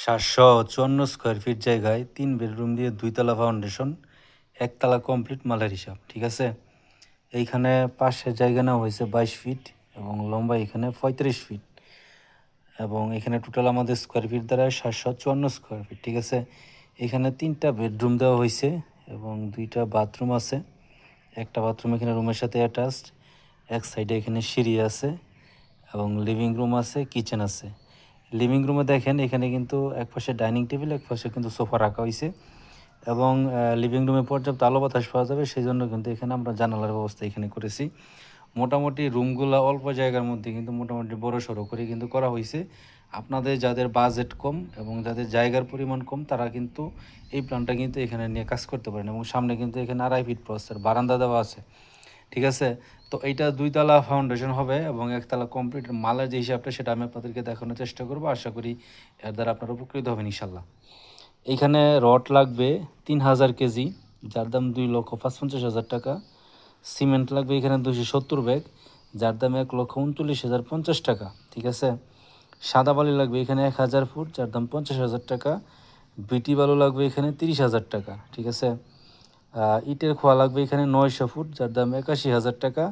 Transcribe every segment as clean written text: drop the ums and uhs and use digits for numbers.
754 square feet জায়গায় 3 bedroom দিয়ে 2 তলা ফাউন্ডেশন, 1 তলা কমপ্লিট মালের হিসাব। ঠিক আছে, এইখানে পাশের জায়গা নেওয়া হয়েছে 22 ফিট এবং লম্বা এখানে 35 ফিট এবং এখানে টোটাল আমাদের স্কোয়ার ফিট দ্বারা 754 স্কোয়ার ফিট। ঠিক আছে, এখানে 3টা বেডরুম দেওয়া হয়েছে এবং 2টা বাথরুম আছে। একটা বাথরুম এখানে রুমের সাথে অ্যাটাচড, এক সাইডে এখানে সিঁড়ি আছে এবং লিভিং রুম আছে, কিচেন আছে। লিভিং রুমে দেখেন এখানে কিন্তু এক পাশে ডাইনিং টেবিল, এক পাশে কিন্তু সোফা রাখা হয়েছে এবং লিভিং রুমে পর্যাপ্ত আলো বাতাস পাওয়া যাবে, সেই জন্য কিন্তু এখানে আমরা জানালার ব্যবস্থা এখানে করেছি। মোটামুটি রুমগুলো অল্প জায়গার মধ্যে কিন্তু মোটামুটি বড় সড়ো করে কিন্তু করা হয়েছে। আপনাদের যাদের বাজেট কম এবং যাদের জায়গার পরিমাণ কম তারা কিন্তু এই প্ল্যানটা কিন্তু এখানে নিয়ে কাজ করতে পারেন। এবং সামনে কিন্তু এখানে 2.5 ফিট প্রস্থের বারান্দা দেওয়া আছে। ঠিক আছে, তো এইটা 2 তলা ফাউন্ডেশন হবে এবং 1 তলা কমপ্লিট মালের যে হিসাবটা সেটা আমি আপনাদেরকে দেখানোর চেষ্টা করব। আশা করি এর দ্বারা আপনারা উপকৃত হবেন ইনশাল্লাহ। এইখানে রড লাগবে 3000 কেজি, যার দাম 2,55,000 টাকা। সিমেন্ট লাগবে এখানে 270 ব্যাগ, যার দাম 1,39,050 টাকা। ঠিক আছে, সাদা বালি লাগবে এখানে 1000 ফুট, যার দাম 50,000 টাকা। বিটি বালু লাগবে এখানে 30,000 টাকা। ঠিক আছে, ইটের খোয়া লাগবে এখানে 900 ফুট, যার দাম 81,000 টাকা।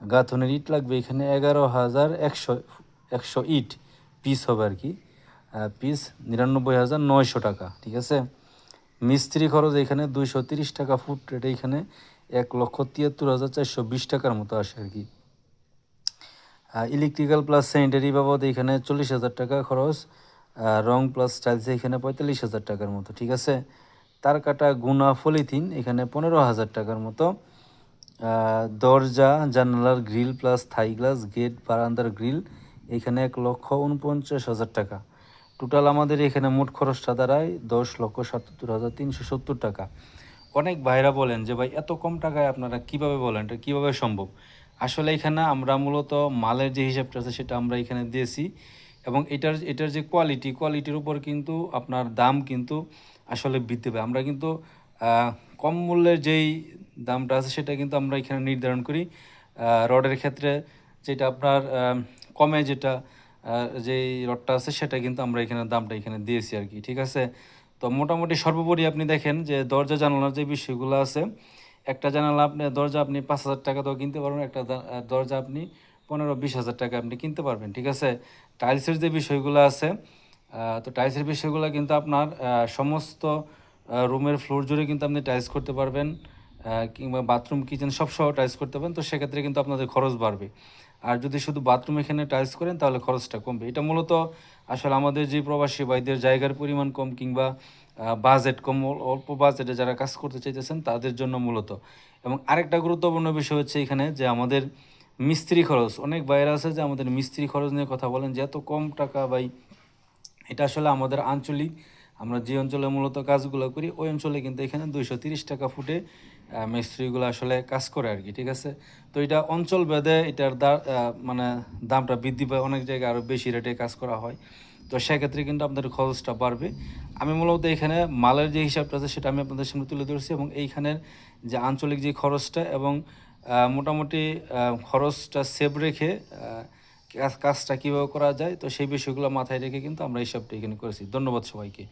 গাঁথনের ইট লাগবে এখানে 11,100 ইট পিস হবে আর কি, পিস 99,900 টাকা। ঠিক আছে, মিস্ত্রি খরচ এখানে 230 টাকা ফুট রেট, এখানে 1,73,420 টাকার মতো আসে আর কি। ইলেকট্রিক্যাল প্লাস স্যানিটারি বাবদ এখানে 40,000 টাকা খরচ, রং প্লাস টাইলস এখানে 45,000 টাকার মতো। ঠিক আছে, তার কাটা গুনা পলিথিন এখানে 15,000 টাকার মতো। দরজা জানালার grill plus Thai glass gate বারান্দার গ্রিল এখানে 1,49,000 টাকা। টোটাল আমাদের এখানে মোট খরচটা দাঁড়ায় 10,77,370 টাকা। অনেক ভাইরা বলেন যে ভাই এত কম টাকায় আপনারা কিভাবে বলেন, এটা কীভাবে সম্ভব? আসলে এখানে আমরা মূলত মালের যে হিসাবটা আছে সেটা আমরা এখানে দিয়েছি এবং এটার যে কোয়ালিটির উপর কিন্তু আপনার দাম কিন্তু আসলে বৃদ্ধি পায়। আমরা কিন্তু কম মূল্যের যেই দামটা আছে সেটা কিন্তু আমরা এখানে নির্ধারণ করি। রডের ক্ষেত্রে যেটা আপনার কমে যেটা যেই রডটা আছে সেটা কিন্তু আমরা এখানে দামটা এখানে দিয়েছি আর কি। ঠিক আছে, তো মোটামুটি সর্বোপরি আপনি দেখেন যে দরজা জানালার যে বিষয়গুলো আছে, একটা জানালা দরজা আপনি 5,000 টাকা দিয়েও কিনতে পারবেন, একটা দরজা আপনি 15-20,000 টাকা আপনি কিনতে পারবেন। ঠিক আছে, টাইলসের যে বিষয়গুলো আছে, তো টাইলসের বিষয়গুলো কিন্তু আপনার সমস্ত রুমের ফ্লোর জুড়ে কিন্তু আপনি টাইলস করতে পারবেন, কিংবা বাথরুম কিচেন সবসহ টাইলস করতে পারেন। তো সেক্ষেত্রে কিন্তু আপনাদের খরচ বাড়বে। আর যদি শুধু বাথরুম এখানে টাইলস করেন তাহলে খরচটা কমবে। এটা মূলত আসলে আমাদের যে প্রবাসী ভাইদের জায়গার পরিমাণ কম কিংবা বাজেট কম, অল্প বাজেটে যারা কাজ করতে চাইতেছেন তাদের জন্য মূলত। এবং আরেকটা গুরুত্বপূর্ণ বিষয় হচ্ছে এখানে যে আমাদের মিস্ত্রি খরচ, অনেক বাইরে আছে যে আমাদের মিস্ত্রি খরচ নিয়ে কথা বলেন যে এত কম টাকা ভাই। এটা আসলে আমাদের আঞ্চলিক, আমরা যে অঞ্চলে মূলত কাজগুলো করি ওই অঞ্চলে কিন্তু এখানে 230 টাকা ফুটে মিস্ত্রিগুলো আসলে কাজ করে আর কি। ঠিক আছে, তো এটা অঞ্চল ভেদে এটার মানে দামটা বৃদ্ধি পায়, অনেক জায়গায় আরও বেশি রেটে কাজ করা হয়। তো সেক্ষেত্রে কিন্তু আপনাদের খরচটা বাড়বে। আমি মূলত এখানে মালের যে হিসাবটা আছে সেটা আমি আপনাদের সামনে তুলে ধরছি এবং এইখানের যে আঞ্চলিক যে খরচটা এবং মোটামুটি খরচটা সেভ রেখে কাজটা কীভাবে করা যায়, তো সেই বিষয়গুলো মাথায় রেখে কিন্তু আমরা হিসাবটা এখানে করেছি। ধন্যবাদ সবাইকে।